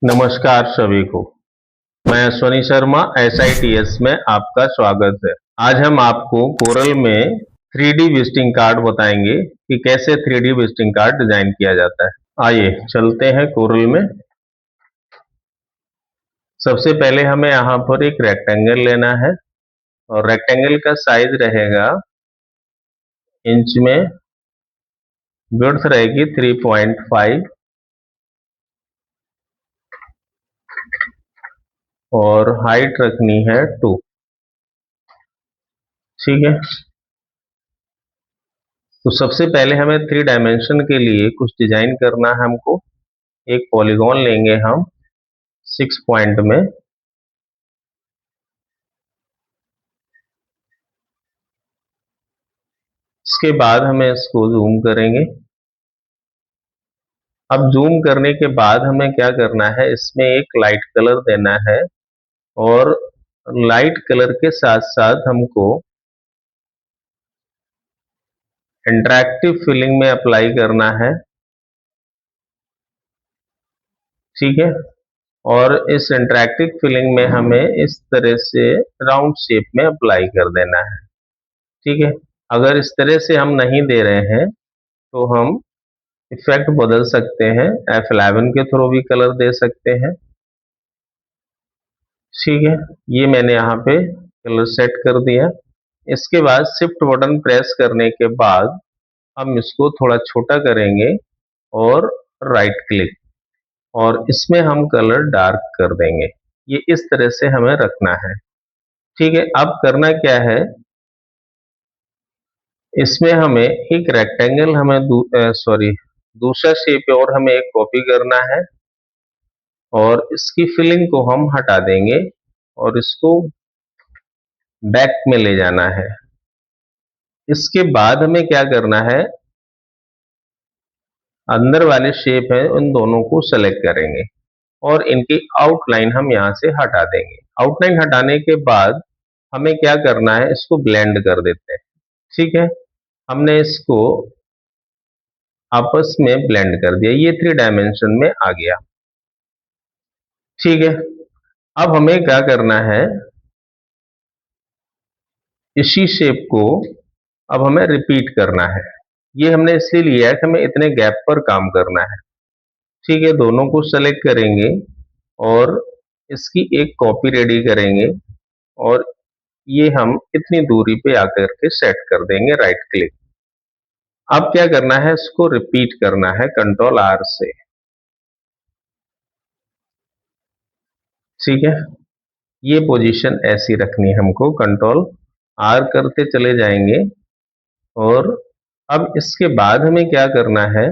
नमस्कार सभी को। मैं अश्वनी शर्मा SITS में आपका स्वागत है। आज हम आपको कोरल में 3D विजिटिंग कार्ड बताएंगे कि कैसे 3D विजिटिंग कार्ड डिजाइन किया जाता है। आइए चलते हैं कोरल में। सबसे पहले हमें यहाँ पर एक रेक्टेंगल लेना है और रेक्टेंगल का साइज रहेगा इंच में, विड्थ रहेगी 3.5 और हाइट रखनी है 2। ठीक है, तो सबसे पहले हमें 3 डायमेंशन के लिए कुछ डिजाइन करना है। हमको एक पॉलीगॉन लेंगे हम 6 पॉइंट में। इसके बाद हमें इसको जूम करेंगे। अब जूम करने के बाद हमें क्या करना है, इसमें एक लाइट कलर देना है और लाइट कलर के साथ साथ हमको इंटरैक्टिव फीलिंग में अप्लाई करना है। ठीक है, और इस इंटरैक्टिव फीलिंग में हमें इस तरह से राउंड शेप में अप्लाई कर देना है। ठीक है, अगर इस तरह से हम नहीं दे रहे हैं तो हम इफेक्ट बदल सकते हैं, F11 के थ्रू भी कलर दे सकते हैं। ठीक है, ये मैंने यहाँ पे कलर सेट कर दिया। इसके बाद शिफ्ट बटन प्रेस करने के बाद हम इसको थोड़ा छोटा करेंगे और राइट क्लिक, और इसमें हम कलर डार्क कर देंगे। ये इस तरह से हमें रखना है। ठीक है, अब करना क्या है, इसमें हमें एक रेक्टेंगल हमें दूसरा शेप और हमें एक कॉपी करना है और इसकी फिलिंग को हम हटा देंगे और इसको बैक में ले जाना है। इसके बाद हमें क्या करना है, अंदर वाले शेप है उन दोनों को सेलेक्ट करेंगे और इनकी आउटलाइन हम यहां से हटा देंगे। आउटलाइन हटाने के बाद हमें क्या करना है, इसको ब्लेंड कर देते हैं। ठीक है, हमने इसको आपस में ब्लेंड कर दिया, ये 3 डायमेंशन में आ गया। ठीक है, अब हमें क्या करना है, इसी शेप को अब हमें रिपीट करना है। ये हमने इसलिए लिया है कि हमें इतने गैप पर काम करना है। ठीक है, दोनों को सेलेक्ट करेंगे और इसकी एक कॉपी रेडी करेंगे और ये हम इतनी दूरी पे आकर के सेट कर देंगे, राइट क्लिक। अब क्या करना है, इसको रिपीट करना है कंट्रोल R से। ठीक है, ये पोजीशन ऐसी रखनी है हमको, कंट्रोल R करते चले जाएंगे। और अब इसके बाद हमें क्या करना है,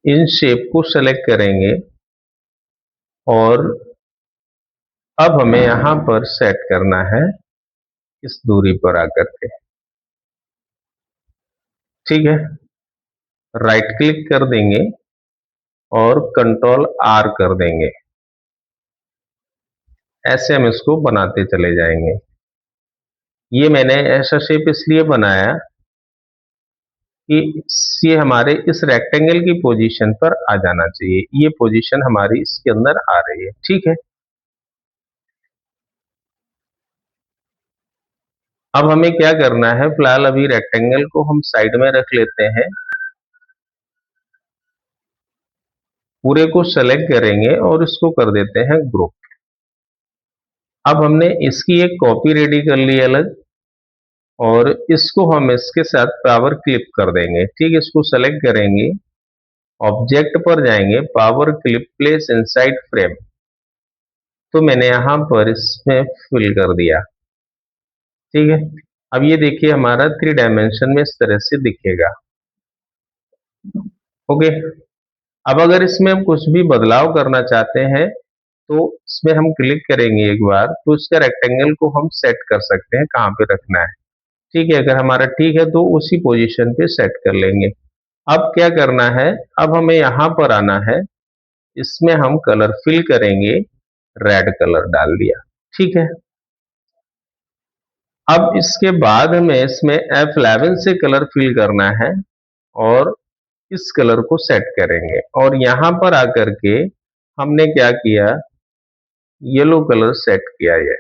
इन शेप को सेलेक्ट करेंगे और अब हमें यहां पर सेट करना है इस दूरी पर आकर के। ठीक है, राइट क्लिक कर देंगे और कंट्रोल R कर देंगे। ऐसे हम इसको बनाते चले जाएंगे। ये मैंने ऐसा शेप इसलिए बनाया कि ये हमारे इस रेक्टेंगल की पोजीशन पर आ जाना चाहिए। ये पोजीशन हमारी इसके अंदर आ रही है। ठीक है, अब हमें क्या करना है, फिलहाल अभी रेक्टेंगल को हम साइड में रख लेते हैं। पूरे को सेलेक्ट करेंगे और इसको कर देते हैं ग्रुप। अब हमने इसकी एक कॉपी रेडी कर ली अलग और इसको हम इसके साथ पावर क्लिप कर देंगे। ठीक है, इसको सेलेक्ट करेंगे, ऑब्जेक्ट पर जाएंगे, power clip place inside frame, तो मैंने यहां पर इसमें फिल कर दिया। ठीक है, अब ये देखिए हमारा 3 डायमेंशन में इस तरह से दिखेगा। ओके, अब अगर इसमें हम कुछ भी बदलाव करना चाहते हैं तो इसमें हम क्लिक करेंगे एक बार, तो इसका रेक्टेंगल को हम सेट कर सकते हैं कहाँ पे रखना है। ठीक है, अगर हमारा ठीक है तो उसी पोजीशन पे सेट कर लेंगे। अब क्या करना है, अब हमें यहां पर आना है, इसमें हम कलर फिल करेंगे, रेड कलर डाल दिया। ठीक है, अब इसके बाद हमें इसमें F11 से कलर फिल करना है और इस कलर को सेट करेंगे और यहां पर आकर के हमने क्या किया, येलो कलर सेट किया ये।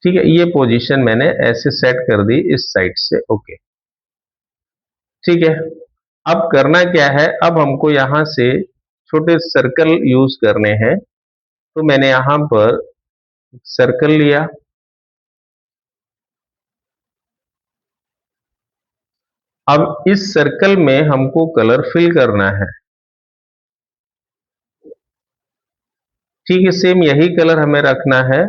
ठीक है, ये पोजीशन मैंने ऐसे सेट कर दी इस साइड से। ओके, ठीक है। अब करना क्या है, अब हमको यहां से छोटे सर्कल यूज करने हैं, तो मैंने यहां पर सर्कल लिया। अब इस सर्कल में हमको कलर फिल करना है। ठीक है, सेम यही कलर हमें रखना है।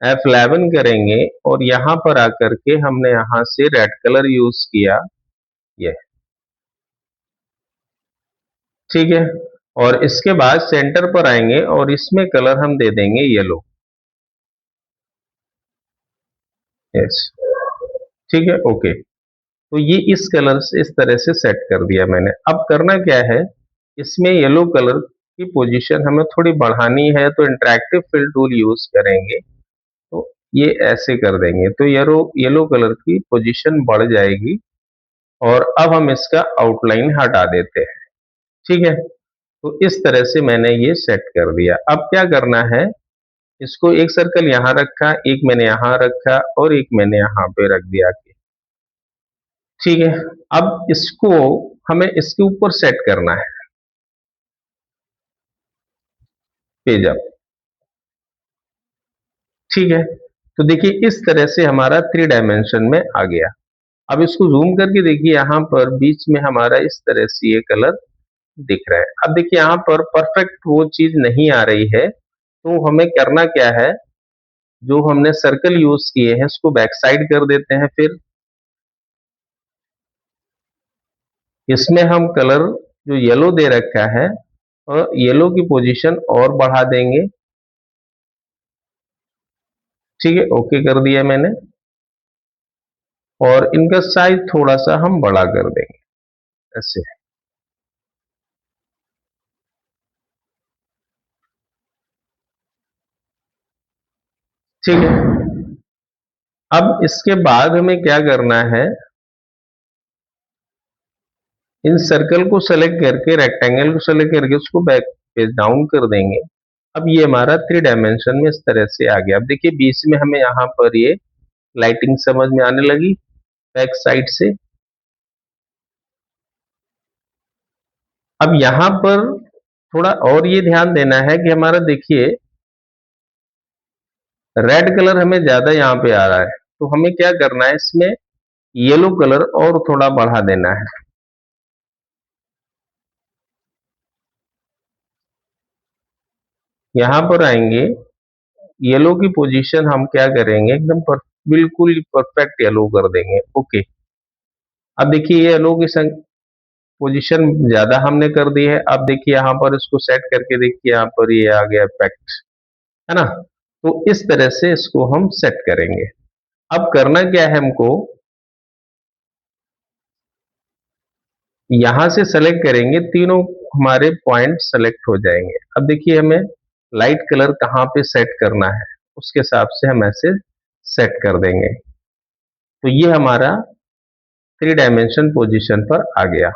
F11 करेंगे और यहां पर आकर के हमने यहां से रेड कलर यूज किया ये। ठीक है, और इसके बाद सेंटर पर आएंगे और इसमें कलर हम दे देंगे येलो। यस, ठीक है, ओके। तो ये इस कलर से इस तरह से सेट कर दिया मैंने। अब करना क्या है, इसमें येलो कलर की पोजीशन हमें थोड़ी बढ़ानी है, तो इंटरैक्टिव फिल टूल यूज करेंगे। तो ये ऐसे कर देंगे तो येलो येलो कलर की पोजीशन बढ़ जाएगी। और अब हम इसका आउटलाइन हटा देते हैं। ठीक है, तो इस तरह से मैंने ये सेट कर दिया। अब क्या करना है, इसको एक सर्कल यहां रखा, एक मैंने यहां रखा और एक मैंने यहां पे रख दिया। ठीक है, अब इसको हमें इसके ऊपर सेट करना है, पेज अप। ठीक है, तो देखिए इस तरह से हमारा 3 डायमेंशन में आ गया। अब इसको जूम करके देखिए, यहाँ पर बीच में हमारा इस तरह से ये कलर दिख रहा है। अब देखिए यहाँ पर परफेक्ट वो चीज नहीं आ रही है, तो हमें करना क्या है, जो हमने सर्कल यूज किए हैं उसको बैक साइड कर देते हैं। फिर इसमें हम कलर जो येलो दे रखा है और येलो की पोजीशन और बढ़ा देंगे। ठीक है, ओके कर दिया मैंने। और इनका साइज थोड़ा सा हम बड़ा कर देंगे ऐसे। ठीक है, अब इसके बाद हमें क्या करना है, इन सर्कल को सेलेक्ट करके रेक्टेंगल को सेलेक्ट करके उसको बैक पेज डाउन कर देंगे। अब ये हमारा 3 डायमेंशन में इस तरह से आ गया। अब देखिए बीच में हमें यहाँ पर ये लाइटिंग समझ में आने लगी बैक साइड से। अब यहाँ पर थोड़ा और ये ध्यान देना है कि हमारा देखिए रेड कलर हमें ज्यादा यहाँ पे आ रहा है, तो हमें क्या करना है, इसमें येलो कलर और थोड़ा बढ़ा देना है। यहाँ पर आएंगे, येलो की पोजीशन हम क्या करेंगे, एकदम बिल्कुल परफेक्ट येलो कर देंगे। ओके, अब देखिए ये येलो की पोजीशन ज्यादा हमने कर दी है। अब देखिए यहाँ पर इसको सेट करके देखिए, यहाँ पर ये आ गया इफेक्ट, है ना। तो इस तरह से इसको हम सेट करेंगे। अब करना क्या है हमको, यहां से सेलेक्ट करेंगे, तीनों हमारे पॉइंट सेलेक्ट हो जाएंगे। अब देखिए हमें लाइट कलर कहाँ पे सेट करना है, उसके हिसाब से हम ऐसे सेट कर देंगे। तो ये हमारा 3 डायमेंशन पोजीशन पर आ गया।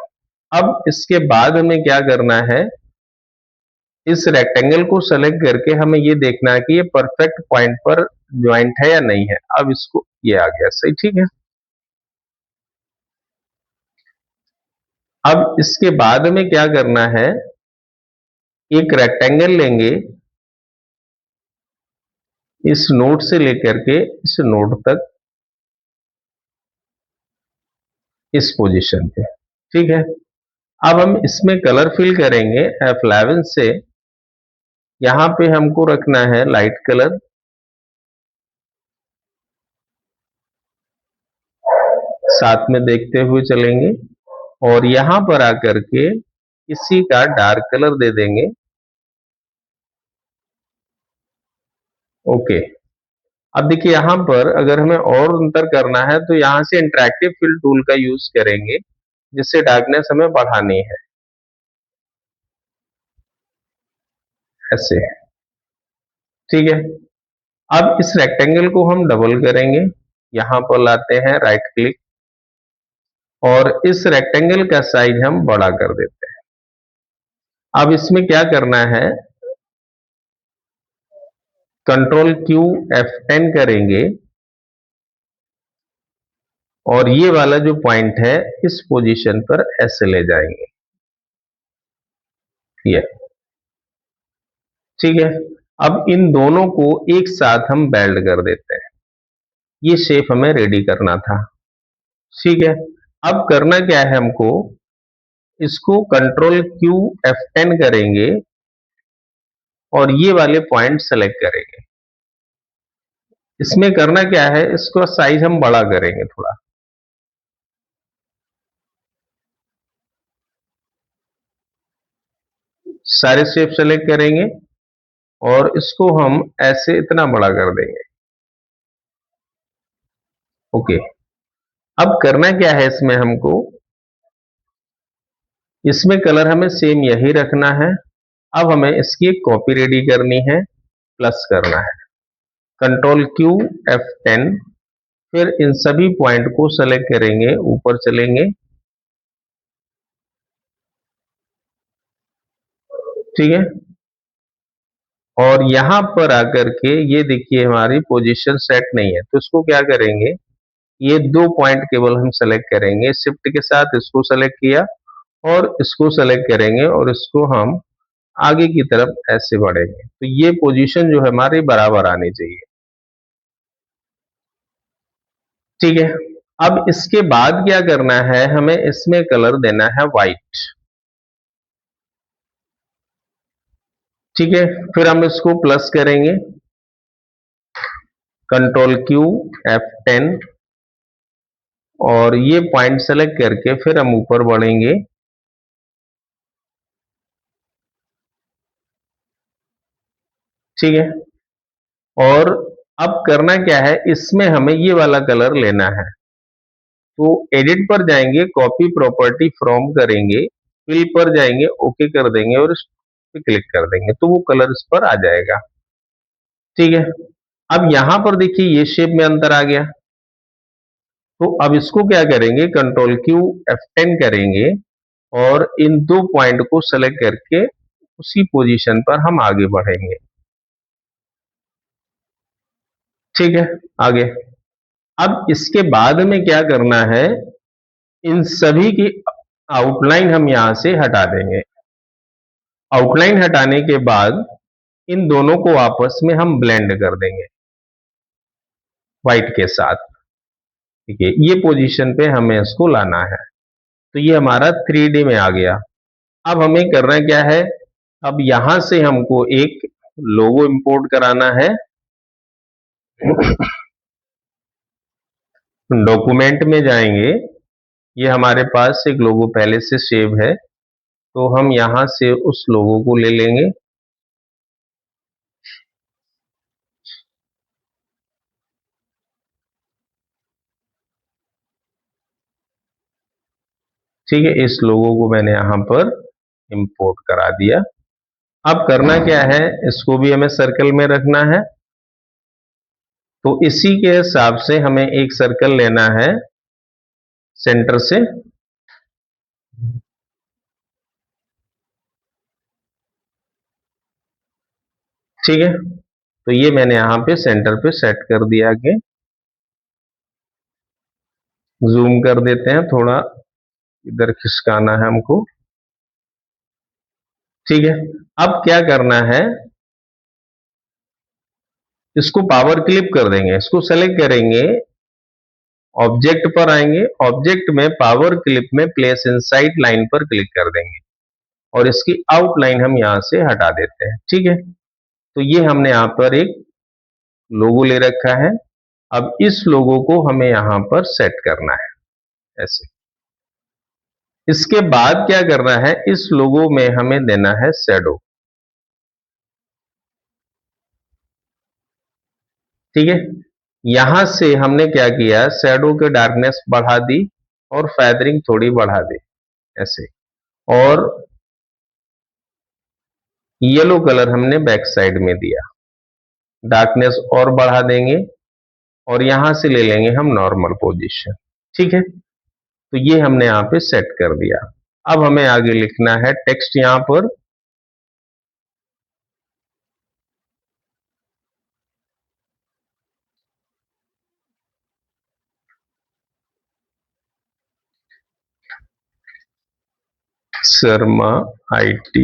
अब इसके बाद हमें क्या करना है, इस रेक्टेंगल को सेलेक्ट करके हमें ये देखना है कि ये परफेक्ट पॉइंट पर ज्वाइंट है या नहीं है। अब इसको, ये आ गया सही। ठीक है, अब इसके बाद में क्या करना है, एक रेक्टेंगल लेंगे, इस नोड से लेकर के इस नोड तक, इस पोजीशन पे। ठीक है, अब हम इसमें कलर फिल करेंगे F11 से। यहां पे हमको रखना है लाइट कलर, साथ में देखते हुए चलेंगे। और यहां पर आकर के इसी का डार्क कलर दे देंगे। ओके, अब देखिए यहां पर अगर हमें और अंतर करना है, तो यहां से इंटरैक्टिव फिल टूल का यूज करेंगे, जिससे डार्कनेस हमें बढ़ानी है ऐसे। ठीक है, अब इस रेक्टेंगल को हम डबल करेंगे, यहां पर लाते हैं राइट क्लिक, और इस रेक्टेंगल का साइज हम बड़ा कर देते हैं। अब इसमें क्या करना है, कंट्रोल क्यू F10 करेंगे और ये वाला जो पॉइंट है इस पोजीशन पर ऐसे ले जाएंगे, ये ठीक है। अब इन दोनों को एक साथ हम वेल्ड कर देते हैं, ये शेप हमें रेडी करना था, ठीक है। अब करना क्या है हमको, इसको कंट्रोल क्यू F10 करेंगे और ये वाले पॉइंट सेलेक्ट करेंगे। इसमें करना क्या है, इसको साइज हम बड़ा करेंगे थोड़ा, सारे शेप सेलेक्ट करेंगे और इसको हम ऐसे इतना बड़ा कर देंगे, ओके। अब करना क्या है इसमें हमको, इसमें कलर हमें सेम यही रखना है। अब हमें इसकी एक कॉपी रेडी करनी है, प्लस करना है, कंट्रोल क्यू F10, फिर इन सभी पॉइंट को सेलेक्ट करेंगे, ऊपर चलेंगे, ठीक है। और यहां पर आकर के ये देखिए हमारी पोजीशन सेट नहीं है, तो इसको क्या करेंगे, ये दो पॉइंट केवल हम सेलेक्ट करेंगे, शिफ्ट के साथ इसको सेलेक्ट किया और इसको सेलेक्ट करेंगे और इसको हम आगे की तरफ ऐसे बढ़ेंगे, तो ये पोजीशन जो है हमारी बराबर आनी चाहिए, ठीक है। अब इसके बाद क्या करना है, हमें इसमें कलर देना है व्हाइट, ठीक है। फिर हम इसको प्लस करेंगे, कंट्रोल क्यू F10 और ये पॉइंट सेलेक्ट करके फिर हम ऊपर बढ़ेंगे, ठीक है। और अब करना क्या है, इसमें हमें ये वाला कलर लेना है, तो एडिट पर जाएंगे, कॉपी प्रॉपर्टी फ्रॉम करेंगे, फिल पर जाएंगे, ओके कर देंगे और इस पे क्लिक कर देंगे, तो वो कलर इस पर आ जाएगा, ठीक है। अब यहां पर देखिए ये शेप में अंतर आ गया, तो अब इसको क्या करेंगे, कंट्रोल क्यू F10 करेंगे और इन दो पॉइंट को सेलेक्ट करके उसी पोजीशन पर हम आगे बढ़ेंगे, ठीक है। आगे अब इसके बाद में क्या करना है, इन सभी की आउटलाइन हम यहां से हटा देंगे। आउटलाइन हटाने के बाद इन दोनों को आपस में हम ब्लेंड कर देंगे व्हाइट के साथ, ठीक है। ये पोजीशन पे हमें इसको लाना है, तो ये हमारा 3D में आ गया। अब हमें करना क्या है, अब यहां से हमको एक लोगो इंपोर्ट कराना है, डॉक्यूमेंट में जाएंगे, ये हमारे पास एक लोगो पहले से सेव है, तो हम यहां से उस लोगो को ले लेंगे, ठीक है। इस लोगो को मैंने यहां पर इंपोर्ट करा दिया। अब करना क्या है, इसको भी हमें सर्कल में रखना है, तो इसी के हिसाब से हमें एक सर्कल लेना है सेंटर से, ठीक है। तो ये मैंने यहां पे सेंटर पे सेट कर दिया, आगे जूम कर देते हैं, थोड़ा इधर खिसकाना है हमको, ठीक है। अब क्या करना है, इसको पावर क्लिप कर देंगे, इसको सेलेक्ट करेंगे, ऑब्जेक्ट पर आएंगे, ऑब्जेक्ट में पावर क्लिप में प्लेस इनसाइड लाइन पर क्लिक कर देंगे और इसकी आउटलाइन हम यहां से हटा देते हैं, ठीक है। तो ये हमने यहां पर एक लोगो ले रखा है। अब इस लोगो को हमें यहां पर सेट करना है ऐसे। इसके बाद क्या करना है, इस लोगो में हमें देना है शैडो, ठीक है। यहां से हमने क्या किया, शैडो के डार्कनेस बढ़ा दी और फेदरिंग थोड़ी बढ़ा दी ऐसे, और येलो कलर हमने बैक साइड में दिया, डार्कनेस और बढ़ा देंगे और यहां से ले लेंगे हम नॉर्मल पोजीशन, ठीक है। तो ये हमने यहाँ पे सेट कर दिया। अब हमें आगे लिखना है टेक्स्ट यहाँ पर, शर्मा IT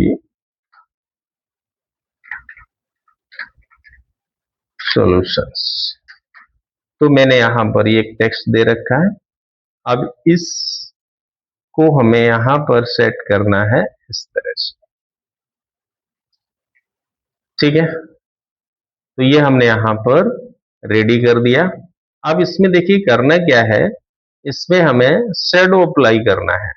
सॉल्यूशंस। तो मैंने यहाँ पर ये एक टेक्स्ट दे रखा है। अब इसको हमें यहाँ पर सेट करना है इस तरह से, ठीक है। तो ये हमने यहाँ पर रेडी कर दिया। अब इसमें देखिए करना क्या है, इसमें हमें शैडो अप्लाई करना है,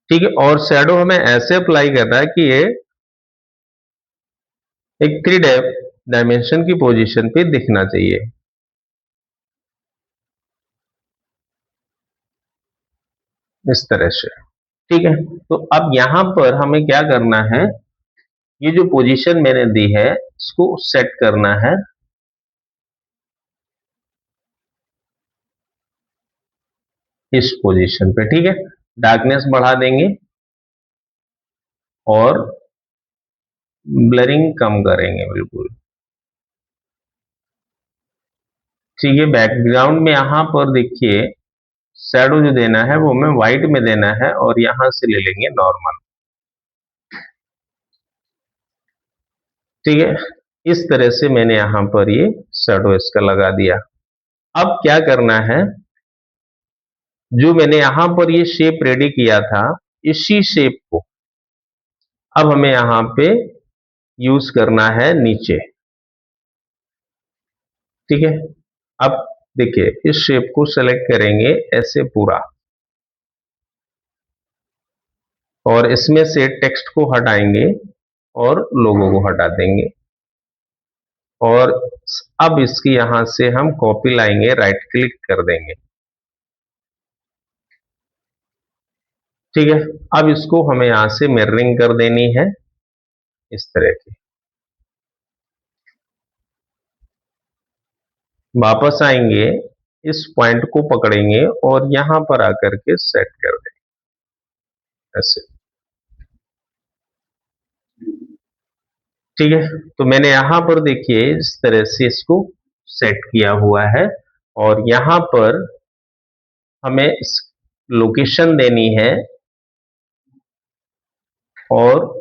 ठीक है। और शैडो हमें ऐसे अप्लाई करना है कि ये एक 3 डायमेंशन की पोजीशन पे दिखना चाहिए, इस तरह से, ठीक है। तो अब यहां पर हमें क्या करना है, ये जो पोजीशन मैंने दी है इसको सेट करना है इस पोजीशन पे, ठीक है। डार्कनेस बढ़ा देंगे और ब्लरिंग कम करेंगे बिल्कुल, ठीक है। बैकग्राउंड में यहां पर देखिए शैडो जो देना है वो हमें व्हाइट में देना है और यहां से ले लेंगे नॉर्मल, ठीक है। इस तरह से मैंने यहां पर ये शैडो इसका लगा दिया। अब क्या करना है, जो मैंने यहां पर ये शेप रेडी किया था, इसी शेप को अब हमें यहां पे यूज करना है नीचे, ठीक है। अब देखिए इस शेप को सेलेक्ट करेंगे ऐसे पूरा, और इसमें से टेक्स्ट को हटाएंगे और लोगो को हटा देंगे, और अब इसकी यहां से हम कॉपी लाएंगे, राइट क्लिक कर देंगे, ठीक है। अब इसको हमें यहां से मिररिंग कर देनी है इस तरह की। वापस आएंगे, इस पॉइंट को पकड़ेंगे और यहां पर आकर के सेट कर देंगे ऐसे, ठीक है। तो मैंने यहां पर देखिए इस तरह से इसको सेट किया हुआ है, और यहां पर हमें लोकेशन देनी है, और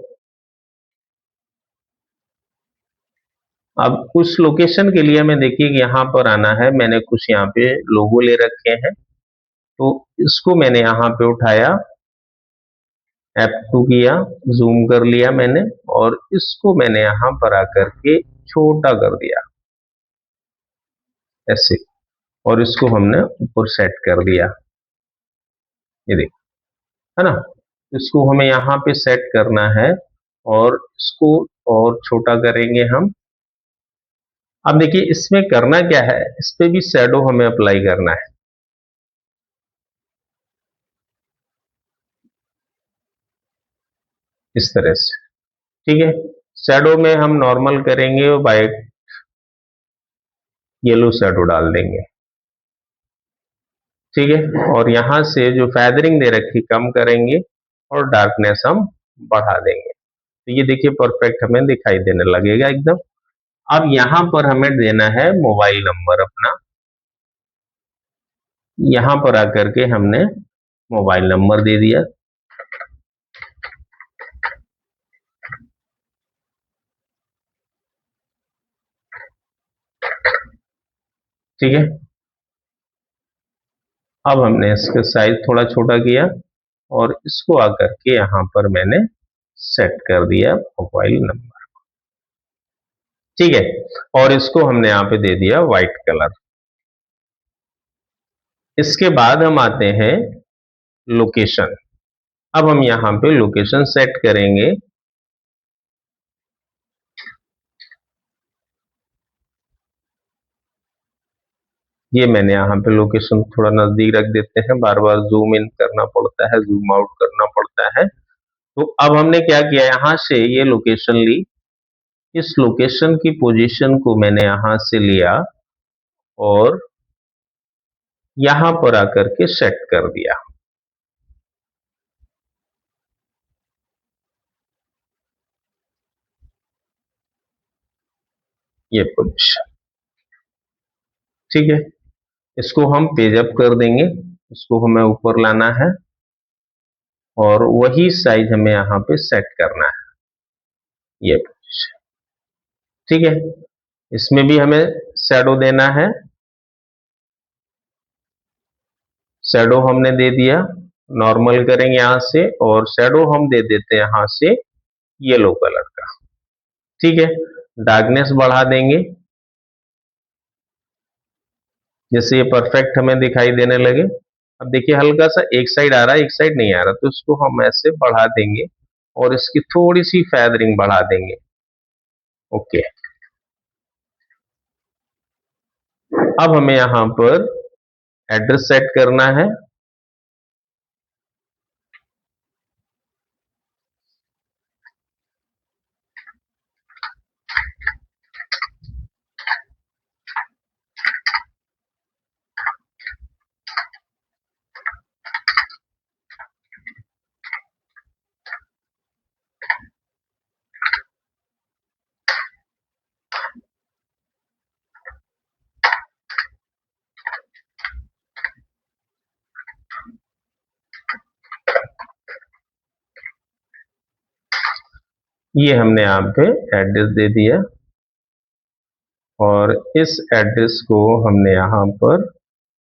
अब उस लोकेशन के लिए हमें देखिए कि यहां पर आना है। मैंने कुछ यहाँ पे लोगो ले रखे हैं, तो इसको मैंने यहां पे उठाया, F2 किया, जूम कर लिया मैंने, और इसको मैंने यहां पर आकर के छोटा कर दिया ऐसे, और इसको हमने ऊपर सेट कर दिया, ये देखो, है ना। इसको हमें यहाँ पे सेट करना है, और इसको और छोटा करेंगे हम। अब देखिए इसमें करना क्या है, इस पे भी शैडो हमें अप्लाई करना है इस तरह से, ठीक है। शैडो में हम नॉर्मल करेंगे और वाइट येलो शैडो डाल देंगे, ठीक है। और यहां से जो फेदरिंग दे रखी कम करेंगे और डार्कनेस हम बढ़ा देंगे, तो ये देखिए परफेक्ट हमें दिखाई देने लगेगा एकदम। अब यहां पर हमें देना है मोबाइल नंबर अपना, यहां पर आकर के हमने मोबाइल नंबर दे दिया, ठीक है। अब हमने इसका साइज थोड़ा छोटा किया, और इसको आकर के यहां पर मैंने सेट कर दिया मोबाइल नंबर, ठीक है। और इसको हमने यहां पे दे दिया व्हाइट कलर। इसके बाद हम आते हैं लोकेशन। अब हम यहां पे लोकेशन सेट करेंगे, ये मैंने यहाँ पे लोकेशन थोड़ा नजदीक रख देते हैं, बार बार जूम इन करना पड़ता है, जूम आउट करना पड़ता है। तो अब हमने क्या किया, यहां से ये लोकेशन ली, इस लोकेशन की पोजीशन को मैंने यहां से लिया और यहां पर आकर के सेट कर दिया। ये पोजीशन ठीक है। इसको हम पेज अप कर देंगे, इसको हमें ऊपर लाना है और वही साइज हमें यहां पे सेट करना है। ये पोजीशन ठीक है। इसमें भी हमें शैडो देना है, शैडो हमने दे दिया, नॉर्मल करेंगे यहां से और शैडो हम दे देते हैं यहां से येलो कलर का। ठीक है, डार्कनेस बढ़ा देंगे, जैसे ये परफेक्ट हमें दिखाई देने लगे। अब देखिए हल्का सा एक साइड आ रहा है, एक साइड नहीं आ रहा, तो इसको हम ऐसे बढ़ा देंगे और इसकी थोड़ी सी फेदरिंग बढ़ा देंगे। ओके, अब हमें यहां पर एड्रेस सेट करना है। ये हमने यहाँ पे एड्रेस दे दिया और इस एड्रेस को हमने यहां पर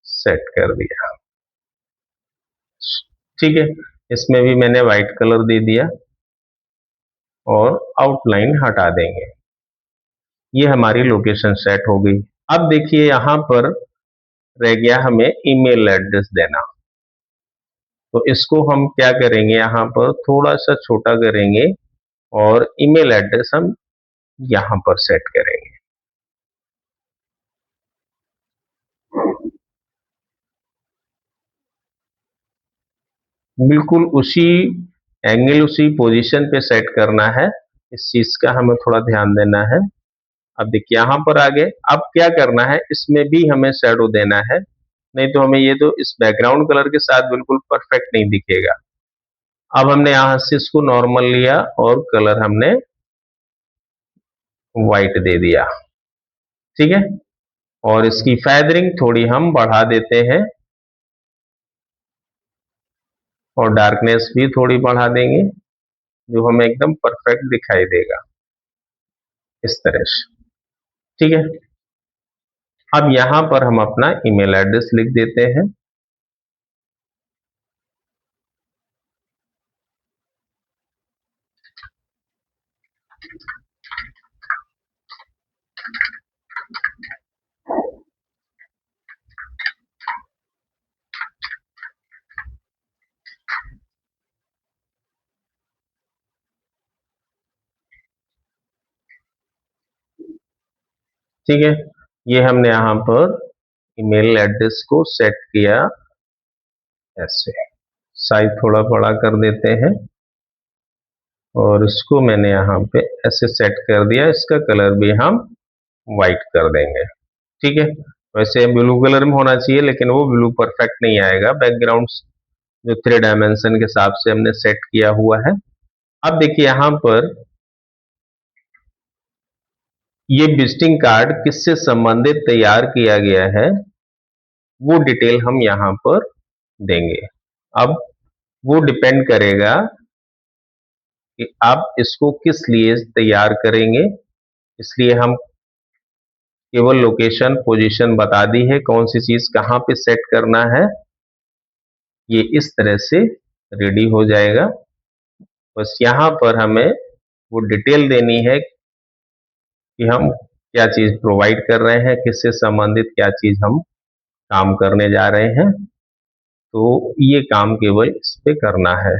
सेट कर दिया। ठीक है, इसमें भी मैंने व्हाइट कलर दे दिया और आउटलाइन हटा देंगे। ये हमारी लोकेशन सेट हो गई। अब देखिए यहां पर रह गया हमें ईमेल एड्रेस देना, तो इसको हम क्या करेंगे, यहां पर थोड़ा सा छोटा करेंगे और ईमेल एड्रेस हम यहां पर सेट करेंगे। बिल्कुल उसी एंगल, उसी पोजीशन पे सेट करना है, इस चीज का हमें थोड़ा ध्यान देना है। अब देखिए यहां पर आ गए, अब क्या करना है, इसमें भी हमें शैडो देना है, नहीं तो हमें ये तो इस बैकग्राउंड कलर के साथ बिल्कुल परफेक्ट नहीं दिखेगा। अब हमने यहां से इसको नॉर्मल लिया और कलर हमने व्हाइट दे दिया। ठीक है, और इसकी फेदरिंग थोड़ी हम बढ़ा देते हैं और डार्कनेस भी थोड़ी बढ़ा देंगे, जो हमें एकदम परफेक्ट दिखाई देगा इस तरह से। ठीक है, अब यहां पर हम अपना ईमेल एड्रेस लिख देते हैं। ठीक है, ये हमने यहां पर ईमेल एड्रेस को सेट किया ऐसे। साइज थोड़ा बड़ा कर देते हैं और इसको मैंने यहाँ पे ऐसे सेट कर दिया, इसका कलर भी हम व्हाइट कर देंगे। ठीक है, वैसे ब्लू कलर में होना चाहिए लेकिन वो ब्लू परफेक्ट नहीं आएगा, बैकग्राउंड जो 3 डायमेंशन के हिसाब से हमने सेट किया हुआ है। अब देखिए यहां पर ये विजिटिंग कार्ड किससे संबंधित तैयार किया गया है, वो डिटेल हम यहां पर देंगे। अब वो डिपेंड करेगा कि आप इसको किस लिए तैयार करेंगे, इसलिए हम केवल लोकेशन पोजीशन बता दी है, कौन सी चीज कहां पे सेट करना है, ये इस तरह से रेडी हो जाएगा। बस यहां पर हमें वो डिटेल देनी है कि हम क्या चीज प्रोवाइड कर रहे हैं, किससे संबंधित क्या चीज हम काम करने जा रहे हैं, तो ये काम केवल इस पे करना है।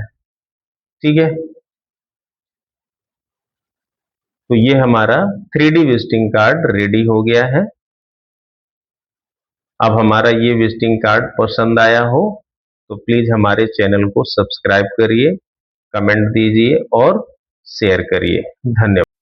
ठीक है, तो ये हमारा 3D विजिटिंग कार्ड रेडी हो गया है। अब हमारा ये विजिटिंग कार्ड पसंद आया हो तो प्लीज हमारे चैनल को सब्सक्राइब करिए, कमेंट दीजिए और शेयर करिए। धन्यवाद।